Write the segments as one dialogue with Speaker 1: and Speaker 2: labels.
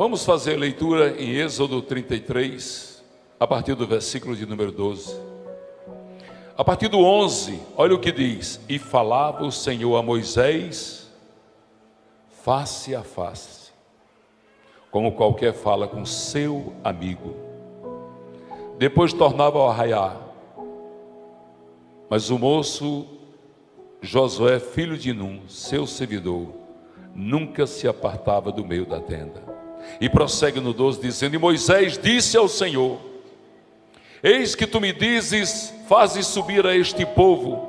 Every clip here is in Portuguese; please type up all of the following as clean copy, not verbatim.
Speaker 1: Vamos fazer a leitura em Êxodo 33, a partir do versículo de número 12. A partir do 11, olha o que diz: E falava o Senhor a Moisés face a face, como qualquer fala com seu amigo. Depois tornava a arraiar. Mas o moço Josué, filho de Num, seu servidor, nunca se apartava do meio da tenda. E prossegue no 12, dizendo: E Moisés disse ao Senhor: Eis que tu me dizes, fazes subir a este povo,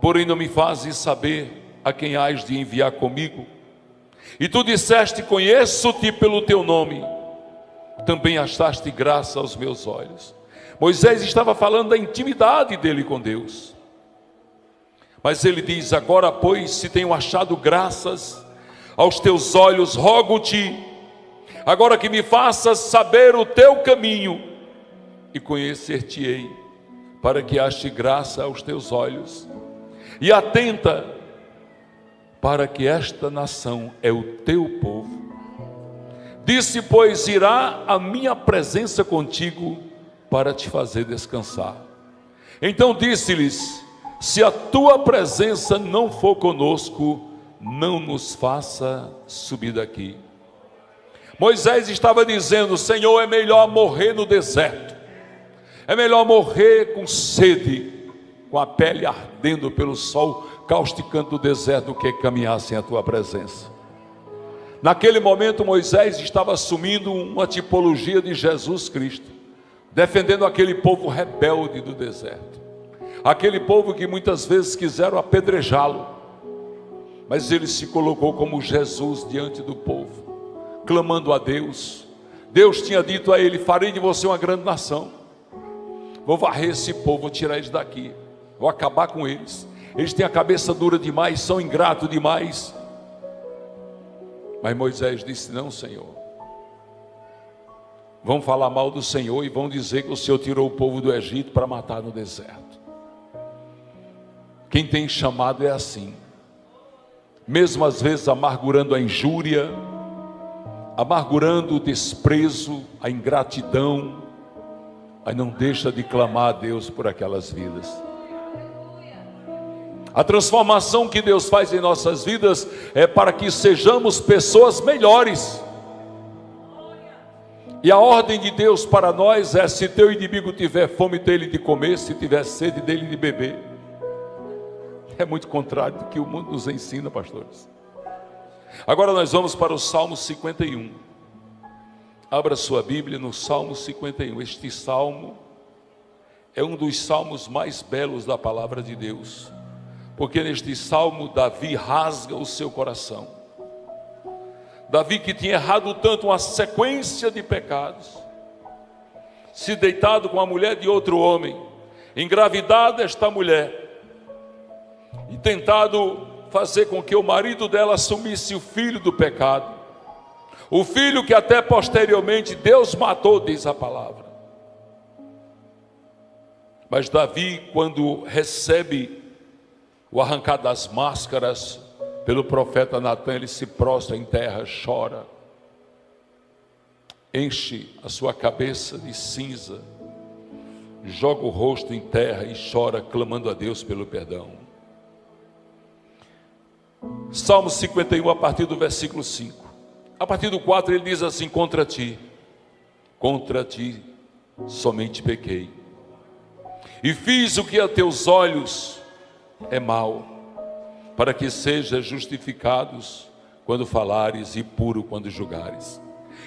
Speaker 1: porém não me fazes saber a quem hás de enviar comigo. E tu disseste: Conheço-te pelo teu nome, também achaste graça aos meus olhos. Moisés estava falando da intimidade dele com Deus. Mas ele diz: Agora, pois, se tenho achado graças aos teus olhos, rogo-te, agora que me faças saber o teu caminho, e conhecer-te-ei, para que ache graça aos teus olhos. E atenta, para que esta nação é o teu povo. Disse, pois, irá a minha presença contigo, para te fazer descansar. Então disse-lhes: Se a tua presença não for conosco, não nos faça subir daqui. Moisés estava dizendo: Senhor, é melhor morrer no deserto, é melhor morrer com sede, com a pele ardendo pelo sol causticando do deserto, do que caminhar sem a tua presença. Naquele momento Moisés estava assumindo uma tipologia de Jesus Cristo, defendendo aquele povo rebelde do deserto, aquele povo que muitas vezes quiseram apedrejá-lo, mas ele se colocou como Jesus diante do povo, clamando a Deus. Deus tinha dito a ele: farei de você uma grande nação, vou varrer esse povo, vou tirar eles daqui, vou acabar com eles. Eles têm a cabeça dura demais, são ingratos demais. Mas Moisés disse: não, Senhor, vão falar mal do Senhor e vão dizer que o Senhor tirou o povo do Egito para matar no deserto. Quem tem chamado é assim, mesmo às vezes amargurando a injúria, amargurando o desprezo, a ingratidão, mas não deixa de clamar a Deus por aquelas vidas. A transformação que Deus faz em nossas vidas é para que sejamos pessoas melhores. E a ordem de Deus para nós é: se teu inimigo tiver fome, dele de comer, se tiver sede, dele de beber. É muito contrário do que o mundo nos ensina, pastores. Agora nós vamos para o Salmo 51. Abra sua Bíblia no Salmo 51. Este salmo é um dos salmos mais belos da palavra de Deus, porque neste salmo Davi rasga o seu coração. Davi, que tinha errado tanto, uma sequência de pecados, se deitado com a mulher de outro homem, engravidado esta mulher, e tentado fazer com que o marido dela assumisse o filho do pecado, o filho que até posteriormente Deus matou, diz a palavra. Mas Davi, quando recebe o arrancar das máscaras pelo profeta Natan, ele se prostra em terra, chora, enche a sua cabeça de cinza, joga o rosto em terra e chora, clamando a Deus pelo perdão. Salmo 51, a partir do versículo 5. A partir do 4 ele diz assim: contra ti somente pequei, e fiz o que a teus olhos é mal, para que sejam justificados quando falares e puro quando julgares.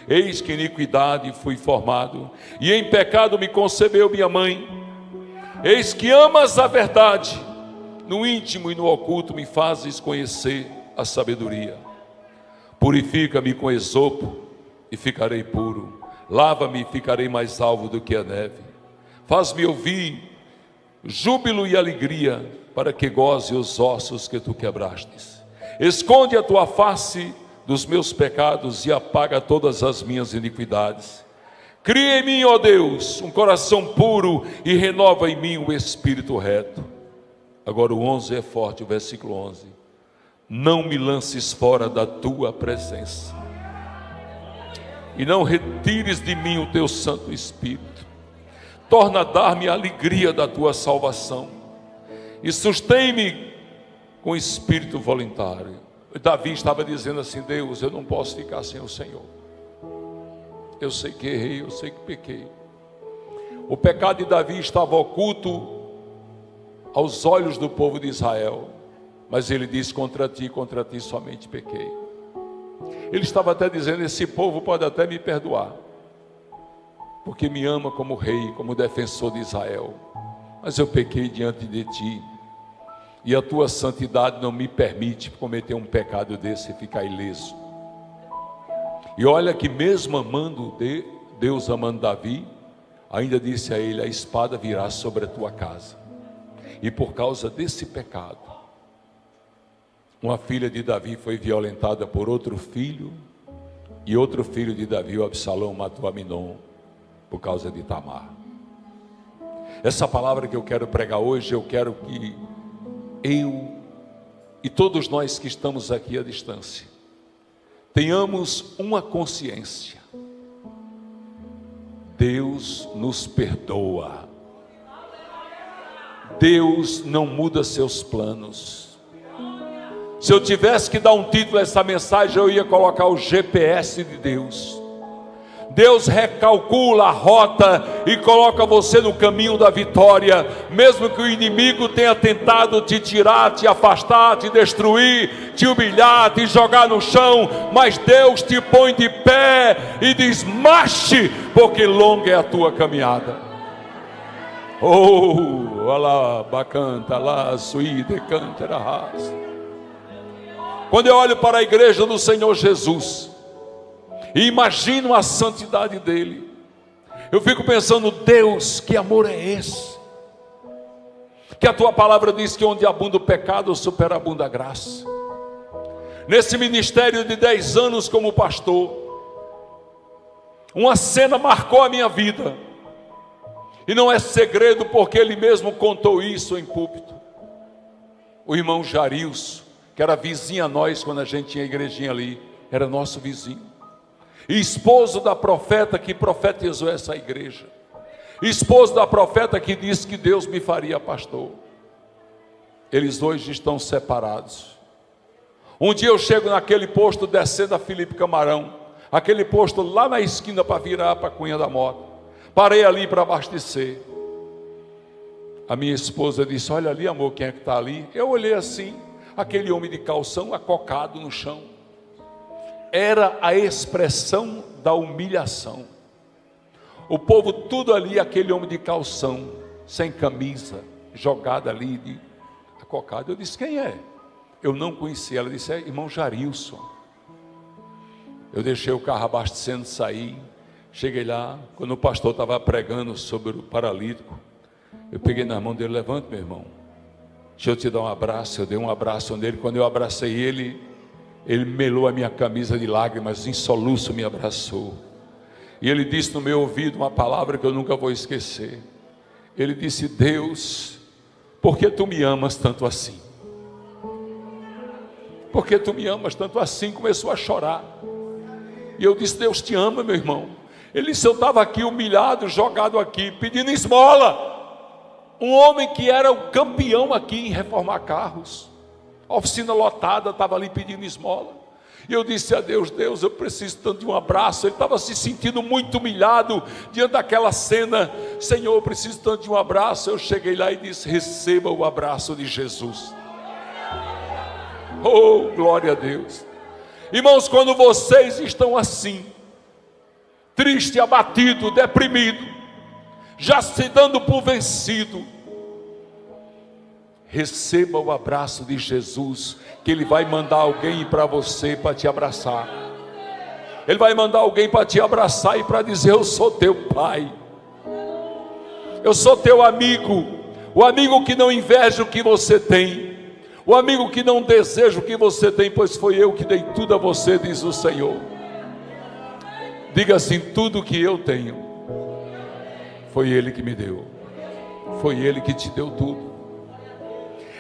Speaker 1: Eis que iniquidade fui formado, e em pecado me concebeu minha mãe. Eis que amas a verdade, no íntimo e no oculto me fazes conhecer a sabedoria. Purifica-me com esopo e ficarei puro, lava-me e ficarei mais alvo do que a neve. Faz-me ouvir júbilo e alegria, para que goze os ossos que tu quebrastes. Esconde a tua face dos meus pecados e apaga todas as minhas iniquidades. Cria em mim, ó Deus, um coração puro e renova em mim o espírito reto. Agora o 11 é forte, o versículo 11. Não me lances fora da tua presença. e não retires de mim o teu Santo Espírito. Torna a dar-me a alegria da tua salvação e sustém-me com espírito voluntário. Davi estava dizendo assim: Deus, eu não posso ficar sem o Senhor. Eu sei que errei, eu sei que pequei. O pecado de Davi estava oculto aos olhos do povo de Israel, mas ele disse: contra ti somente pequei. Ele estava até dizendo: esse povo pode até me perdoar, porque me ama como rei, como defensor de Israel, mas eu pequei diante de ti, e a tua santidade não me permite cometer um pecado desse e ficar ileso. E olha que mesmo amando Deus, amando Davi, ainda disse a ele: a espada virá sobre a tua casa. E por causa desse pecado, uma filha de Davi foi violentada por outro filho, e outro filho de Davi, o Absalão, matou Aminon por causa de Tamar. Essa palavra que eu quero pregar hoje, eu quero que eu e todos nós que estamos aqui à distância tenhamos uma consciência: Deus nos perdoa, Deus não muda seus planos. Se eu tivesse que dar um título a essa mensagem, eu ia colocar o GPS de Deus. Deus recalcula a rota e coloca você no caminho da vitória, mesmo que o inimigo tenha tentado te tirar, te afastar, te destruir, te humilhar, te jogar no chão, mas Deus te põe de pé e diz: marche, porque longa é a tua caminhada. Oh, olá, bacanta lá, suíde, canta, raça. Quando eu olho para a igreja do Senhor Jesus e imagino a santidade dele, eu fico pensando: Deus, que amor é esse? Que a tua palavra diz que onde abunda o pecado, superabunda a graça. Nesse ministério de 10 anos como pastor, uma cena marcou a minha vida, e não é segredo, porque ele mesmo contou isso em púlpito. O irmão Jarilson, que era vizinho a nós quando a gente tinha a igrejinha ali, era nosso vizinho, e esposo da profeta que profetizou essa igreja, esposo da profeta que disse que Deus me faria pastor. Eles hoje estão separados. Um dia eu chego naquele posto descendo a Felipe Camarão, aquele posto lá na esquina para virar para a Cunha da Mota. Parei ali para abastecer. A minha esposa disse: olha ali, amor, quem é que está ali? Eu olhei assim, aquele homem de calção acocado no chão. Era a expressão da humilhação. O povo tudo ali, aquele homem de calção, sem camisa, jogado ali, acocado. Eu disse: quem é? Eu não conhecia. Ela disse: é irmão Jarilson. Eu deixei o carro abastecendo, saí. Cheguei lá, quando o pastor estava pregando sobre o paralítico, eu peguei na mão dele: levante, meu irmão, deixa eu te dar um abraço. Eu dei um abraço nele. Quando eu abracei ele melou a minha camisa de lágrimas, em soluço me abraçou. E ele disse no meu ouvido uma palavra que eu nunca vou esquecer. Ele disse: Deus, por que tu me amas tanto assim? Por que tu me amas tanto assim? Começou a chorar. E eu disse: Deus te ama, meu irmão. Ele disse: eu estava aqui humilhado, jogado aqui, pedindo esmola. Um homem que era o campeão aqui em reformar carros, a oficina lotada, estava ali pedindo esmola. E eu disse a Deus: Deus, eu preciso tanto de um abraço. Ele estava se sentindo muito humilhado diante daquela cena. Senhor, eu preciso tanto de um abraço. Eu cheguei lá e disse: receba o abraço de Jesus. Oh, glória a Deus. Irmãos, quando vocês estão assim, triste, abatido, deprimido, já se dando por vencido, receba o abraço de Jesus, que Ele vai mandar alguém para você, para te abraçar. Ele vai mandar alguém para te abraçar e para dizer: eu sou teu pai, eu sou teu amigo, o amigo que não inveja o que você tem, o amigo que não deseja o que você tem, pois foi eu que dei tudo a você, diz o Senhor. Diga assim: tudo que eu tenho, foi Ele que me deu, foi Ele que te deu tudo.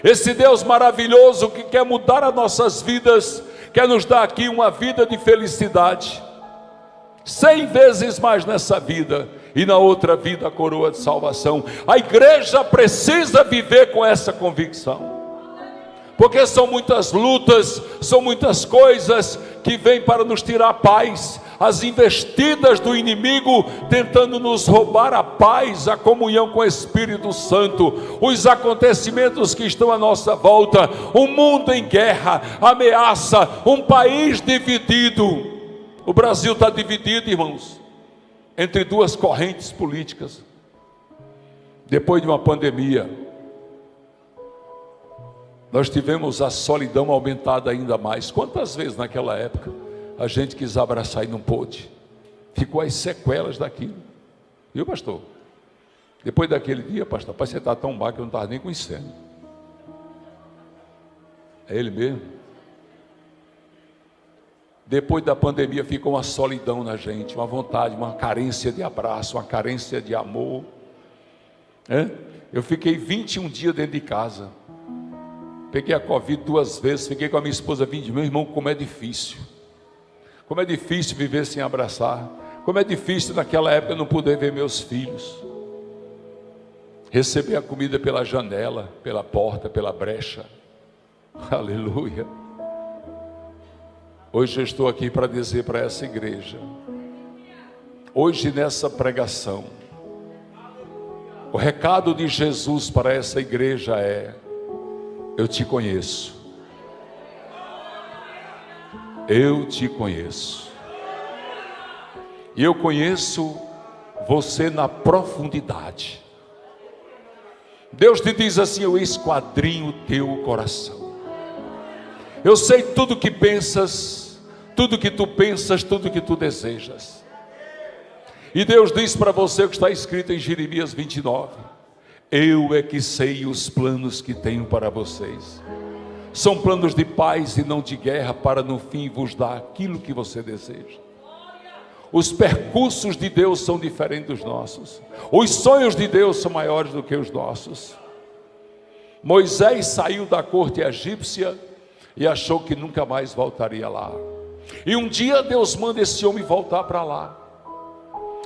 Speaker 1: Esse Deus maravilhoso que quer mudar as nossas vidas, quer nos dar aqui uma vida de felicidade. 100 vezes mais nessa vida, e na outra vida a coroa de salvação. A igreja precisa viver com essa convicção, porque são muitas lutas, são muitas coisas que vêm para nos tirar a paz, as investidas do inimigo tentando nos roubar a paz, a comunhão com o Espírito Santo, os acontecimentos que estão à nossa volta, um mundo em guerra, ameaça, um país dividido. O Brasil está dividido, irmãos, entre duas correntes políticas, depois de uma pandemia. Nós tivemos a solidão aumentada ainda mais. Quantas vezes naquela época a gente quis abraçar e não pôde? Ficou as sequelas daquilo. Viu, pastor? Depois daquele dia, pastor, você está tão baixo que eu não estava nem conhecendo. É ele mesmo. Depois da pandemia ficou uma solidão na gente, uma vontade, uma carência de abraço, uma carência de amor. Eu fiquei 21 dias dentro de casa. Peguei a Covid 2 vezes, fiquei com a minha esposa 20 dias. Meu irmão, como é difícil. Como é difícil viver sem abraçar. Como é difícil naquela época não poder ver meus filhos. Receber a comida pela janela, pela porta, pela brecha. Aleluia. Hoje eu estou aqui para dizer para essa igreja, hoje nessa pregação, o recado de Jesus para essa igreja é: eu te conheço. Eu te conheço. E eu conheço você na profundidade. Deus te diz assim: eu esquadrinho o teu coração. Eu sei tudo que pensas, tudo que tu pensas, tudo que tu desejas. E Deus diz para você o que está escrito em Jeremias 29. Eu é que sei os planos que tenho para vocês. São planos de paz e não de guerra, para no fim vos dar aquilo que você deseja. Os percursos de Deus são diferentes dos nossos. Os sonhos de Deus são maiores do que os nossos. Moisés saiu da corte egípcia e achou que nunca mais voltaria lá. E um dia Deus manda esse homem voltar para lá.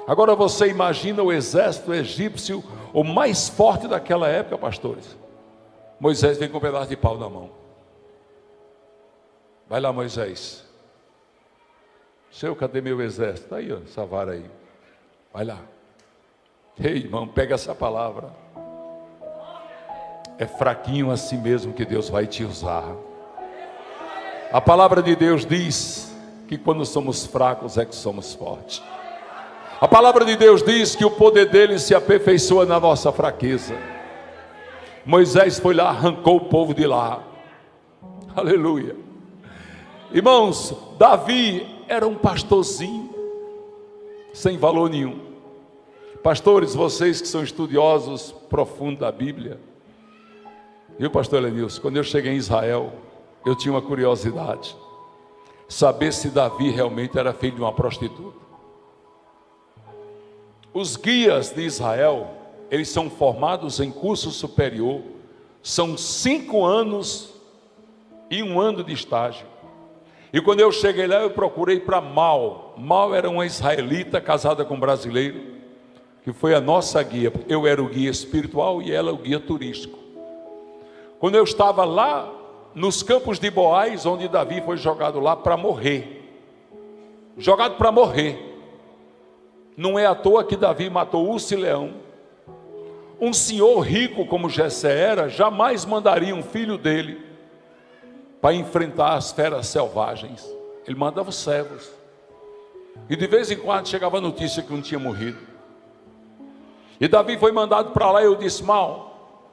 Speaker 1: Agora você imagina o exército egípcio, o mais forte daquela época, pastores. Moisés vem com um pedaço de pau na mão. Vai lá, Moisés. Senhor, cadê meu exército? Está aí, ó, essa vara aí. Vai lá. Ei, irmão, pega essa palavra. É fraquinho assim mesmo que Deus vai te usar. A palavra de Deus diz que quando somos fracos é que somos fortes. A palavra de Deus diz que o poder dele se aperfeiçoa na nossa fraqueza. Moisés foi lá, arrancou o povo de lá. Aleluia. Irmãos, Davi era um pastorzinho, sem valor nenhum. Pastores, vocês que são estudiosos profundos da Bíblia. Viu, pastor Lenilson? Quando eu cheguei em Israel, eu tinha uma curiosidade. Saber se Davi realmente era filho de uma prostituta. Os guias de Israel, eles são formados em curso superior. São 5 anos e 1 ano de estágio. E quando eu cheguei lá, eu procurei para Mal. Mal era uma israelita casada com um brasileiro, que foi a nossa guia. Eu era o guia espiritual e ela o guia turístico. Quando eu estava lá nos campos de Boaz, onde Davi foi jogado lá para morrer. Jogado para morrer. Não é à toa que Davi matou Urso e Leão. Um senhor rico como Jessé era, jamais mandaria um filho dele para enfrentar as feras selvagens. Ele mandava os servos. E de vez em quando chegava a notícia que um tinha morrido. E Davi foi mandado para lá e eu disse: Mal,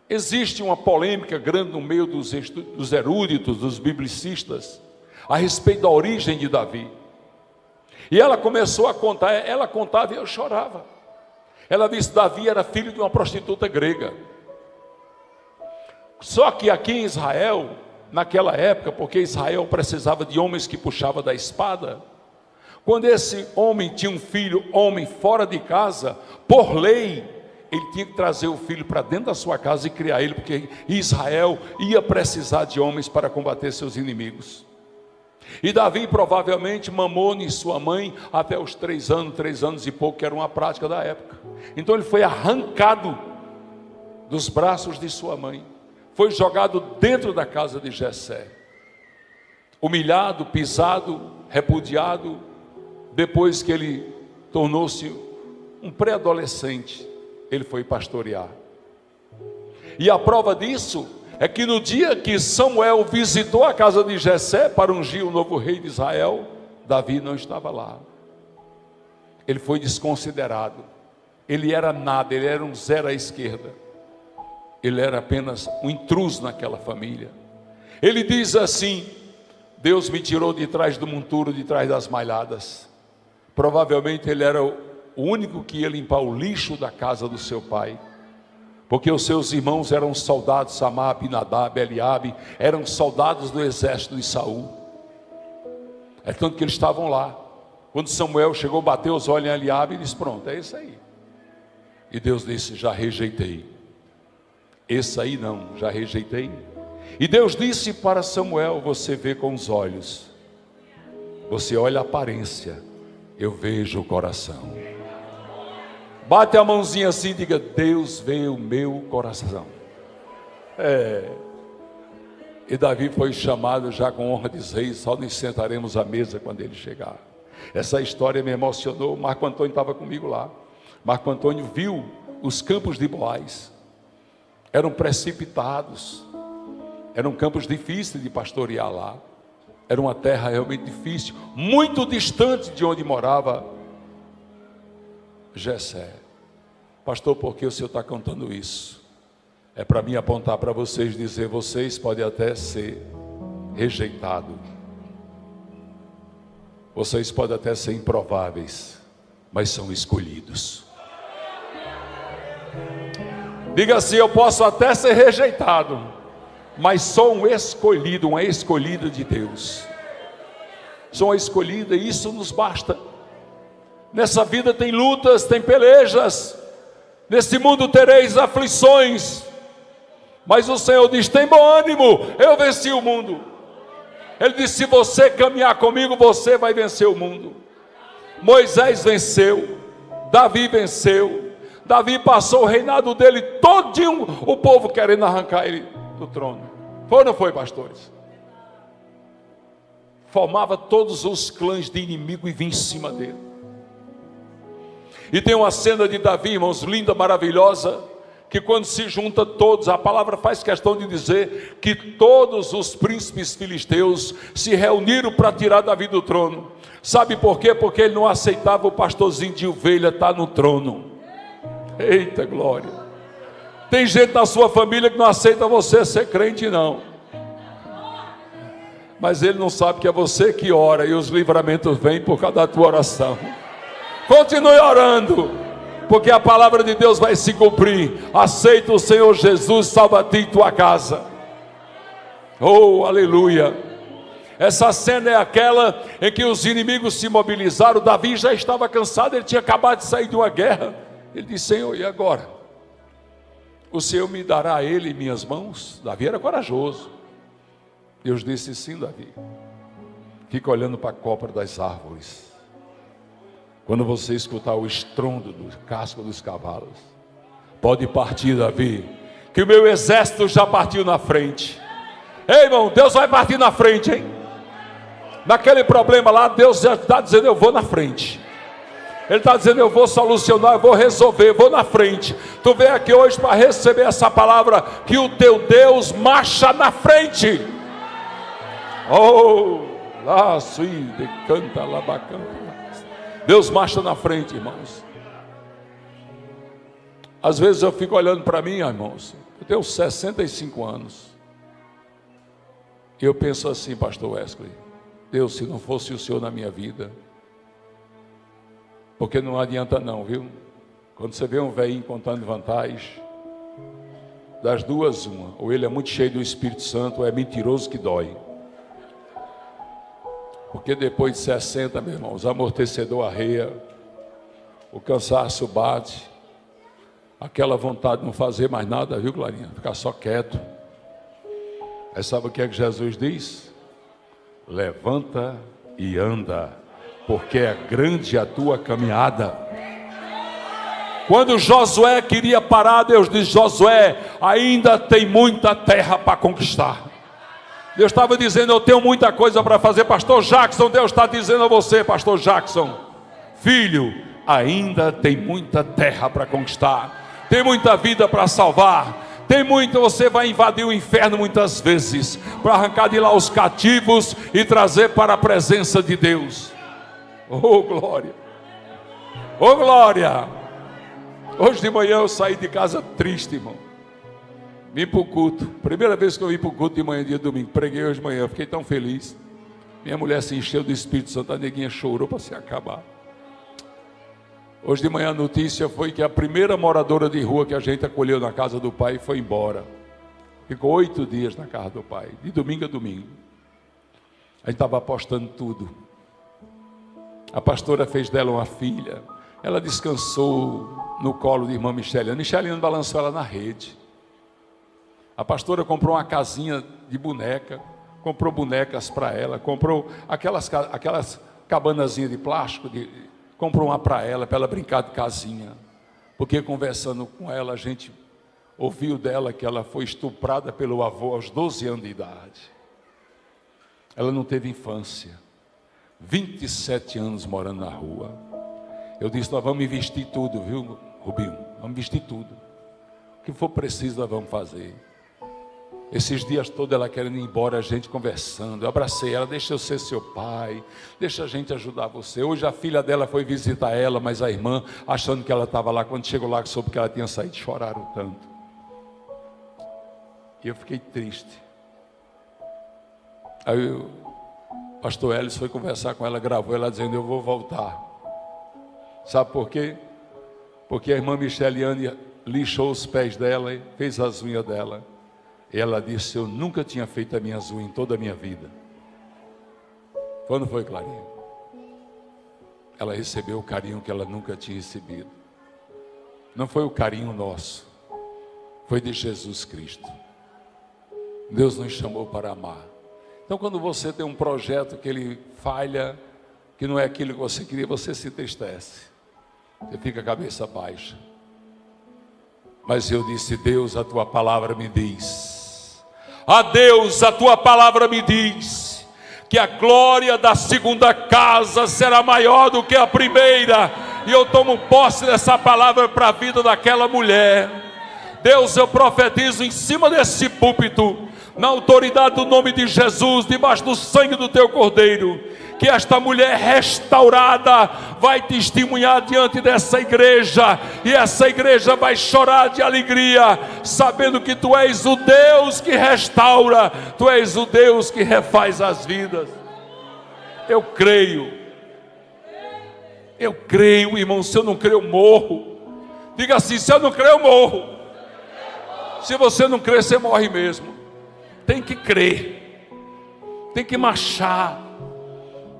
Speaker 1: existe uma polêmica grande no meio dos eruditos, dos biblicistas, a respeito da origem de Davi. E ela começou a contar, ela contava e eu chorava. Ela disse: Davi era filho de uma prostituta grega. Só que aqui em Israel, naquela época, porque Israel precisava de homens que puxavam da espada, quando esse homem tinha um filho, homem fora de casa, por lei, ele tinha que trazer o filho para dentro da sua casa e criar ele, porque Israel ia precisar de homens para combater seus inimigos. E Davi provavelmente mamou em sua mãe até os 3 anos e pouco, que era uma prática da época. Então ele foi arrancado dos braços de sua mãe, foi jogado dentro da casa de Jessé, humilhado, pisado, repudiado. Depois que ele tornou-se um pré-adolescente, ele foi pastorear. E a prova disso é que no dia que Samuel visitou a casa de Jessé para ungir o novo rei de Israel, Davi não estava lá. Ele foi desconsiderado. Ele era nada, ele era um zero à esquerda. Ele era apenas um intruso naquela família. Ele diz assim: Deus me tirou de trás do monturo, de trás das malhadas. Provavelmente ele era o único que ia limpar o lixo da casa do seu pai, porque os seus irmãos eram soldados, Samá, Abinadab, Eliabe, eram soldados do exército de Saul. É tanto que eles estavam lá. Quando Samuel chegou, bateu os olhos em Eliabe e disse: pronto, é isso aí. E Deus disse: já rejeitei. Esse aí não, já rejeitei. E Deus disse para Samuel: você vê com os olhos, você olha a aparência, eu vejo o coração. Bate a mãozinha assim e diga: Deus vê o meu coração. E Davi foi chamado já com honra de rei. Só nos sentaremos à mesa quando ele chegar. Essa história me emocionou. Marco Antônio estava comigo lá. Marco Antônio viu os campos de Boaz. Eram precipitados, eram campos difíceis de pastorear lá. Era uma terra realmente difícil, muito distante de onde morava Jessé. Pastor, por que o senhor está contando isso? É para mim apontar para vocês, dizer: vocês podem até ser rejeitados, vocês podem até ser improváveis, mas são escolhidos. Diga assim: eu posso até ser rejeitado, mas sou um escolhido, uma escolhida de Deus. Sou uma escolhida, e isso nos basta. Nessa vida tem lutas, tem pelejas. Nesse mundo tereis aflições, mas o Senhor diz: tem bom ânimo, eu venci o mundo. Ele disse: se você caminhar comigo, você vai vencer o mundo. Moisés venceu, Davi venceu. Davi passou o reinado dele todinho, o povo querendo arrancar ele do trono. Foi ou não foi, pastores? Formava todos os clãs de inimigo e vinha em cima dele. E tem uma cena de Davi, irmãos, linda, maravilhosa, que quando se junta todos, a palavra faz questão de dizer que todos os príncipes filisteus se reuniram para tirar Davi do trono. Sabe por quê? Porque ele não aceitava o pastorzinho de ovelha estar no trono. Eita glória! Tem gente na sua família que não aceita você ser crente, não. Mas ele não sabe que é você que ora, e os livramentos vêm por causa da tua oração. Continue orando, porque a palavra de Deus vai se cumprir. Aceita o Senhor Jesus, salva a ti e tua casa. Oh, aleluia! Essa cena é aquela em que os inimigos se mobilizaram. Davi já estava cansado, ele tinha acabado de sair de uma guerra. Ele disse: Senhor, e agora? O Senhor me dará a ele em minhas mãos? Davi era corajoso. Deus disse: sim, Davi. Fica olhando para a copa das árvores. Quando você escutar o estrondo do casco dos cavalos, pode partir, Davi, que o meu exército já partiu na frente. Ei, irmão, Deus vai partir na frente, hein? Naquele problema lá, Deus já está dizendo: eu vou na frente. Ele está dizendo: eu vou solucionar, eu vou resolver, eu vou na frente. Tu vem aqui hoje para receber essa palavra, que o teu Deus marcha na frente. Oh, lá de canta lá bacana. Deus marcha na frente, irmãos. Às vezes eu fico olhando para mim, irmãos, eu tenho 65 anos. E eu penso assim: pastor Wesley, Deus, se não fosse o Senhor na minha vida. Porque não adianta não, viu? Quando você vê um velhinho contando vantagem, das duas uma: ou ele é muito cheio do Espírito Santo, ou é mentiroso que dói. Porque depois de 60, meu irmão, os amortecedor arreia, o cansaço bate, aquela vontade de não fazer mais nada, viu, Clarinha? Ficar só quieto. Aí sabe o que é que Jesus diz? levanta e anda, porque é grande a tua caminhada. Quando Josué queria parar, Deus disse: Josué, ainda tem muita terra para conquistar. Deus estava dizendo: eu tenho muita coisa para fazer. Pastor Jackson, Deus está dizendo a você, pastor Jackson, filho, ainda tem muita terra para conquistar, tem muita vida para salvar, tem muito. Você vai invadir o inferno muitas vezes, para arrancar de lá os cativos e trazer para a presença de Deus. Oh glória, oh glória. Hoje de manhã eu saí de casa triste, irmão. Vim para o culto, primeira vez que eu vim para o culto de manhã, dia de domingo. Preguei hoje de manhã, fiquei tão feliz. Minha mulher se encheu do Espírito Santo, a neguinha chorou para se acabar. Hoje de manhã a notícia foi que a primeira moradora de rua que a gente acolheu na casa do pai foi embora. Ficou 8 dias na casa do pai, de domingo a domingo. A gente estava apostando tudo. A pastora fez dela uma filha. Ela descansou no colo de irmã Micheliane. Micheliane balançou ela na rede. A pastora comprou uma casinha de boneca, comprou bonecas para ela, comprou aquelas cabanazinhas de plástico, comprou uma para ela brincar de casinha. Porque conversando com ela, a gente ouviu dela que ela foi estuprada pelo avô aos 12 anos de idade. Ela não teve infância, 27 anos morando na rua. Eu disse: nós vamos investir tudo, viu, Rubinho? Vamos investir tudo. O que for preciso nós vamos fazer. Esses dias todos ela querendo ir embora, a gente conversando. Eu abracei ela: deixa eu ser seu pai, deixa a gente ajudar você. Hoje a filha dela foi visitar ela, mas a irmã, achando que ela estava lá, quando chegou lá, soube que ela tinha saído, choraram tanto. E eu fiquei triste. Aí o pastor Elis foi conversar com ela, gravou ela dizendo: eu vou voltar. Sabe por quê? Porque a irmã Micheliane lixou os pés dela e fez as unhas dela. E ela disse: eu nunca tinha feito as minhas unhas em toda a minha vida. Quando foi, Clarinha? Ela recebeu o carinho que ela nunca tinha recebido. Não foi o carinho nosso, foi de Jesus Cristo. Deus nos chamou para amar. Então, quando você tem um projeto que ele falha, que não é aquilo que você queria, você se entristece. Você fica a cabeça baixa. Mas eu disse: Deus, a tua palavra me diz. A Deus, a tua palavra me diz que a glória da segunda casa será maior do que a primeira. E eu tomo posse dessa palavra para a vida daquela mulher. Deus, eu profetizo em cima desse púlpito, na autoridade do nome de Jesus, debaixo do sangue do teu Cordeiro, que esta mulher restaurada vai testemunhar diante dessa igreja, e essa igreja vai chorar de alegria, sabendo que tu és o Deus que restaura, tu és o Deus que refaz as vidas. Eu creio, irmão. Se eu não creio, eu morro. Diga assim: se eu não creio, eu morro. Se você não crer, você morre mesmo. Tem que crer, tem que marchar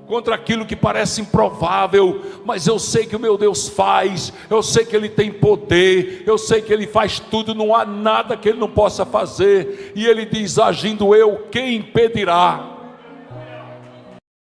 Speaker 1: contra aquilo que parece improvável, mas eu sei que o meu Deus faz, eu sei que Ele tem poder, eu sei que Ele faz tudo, não há nada que Ele não possa fazer, e Ele diz: agindo eu, quem impedirá?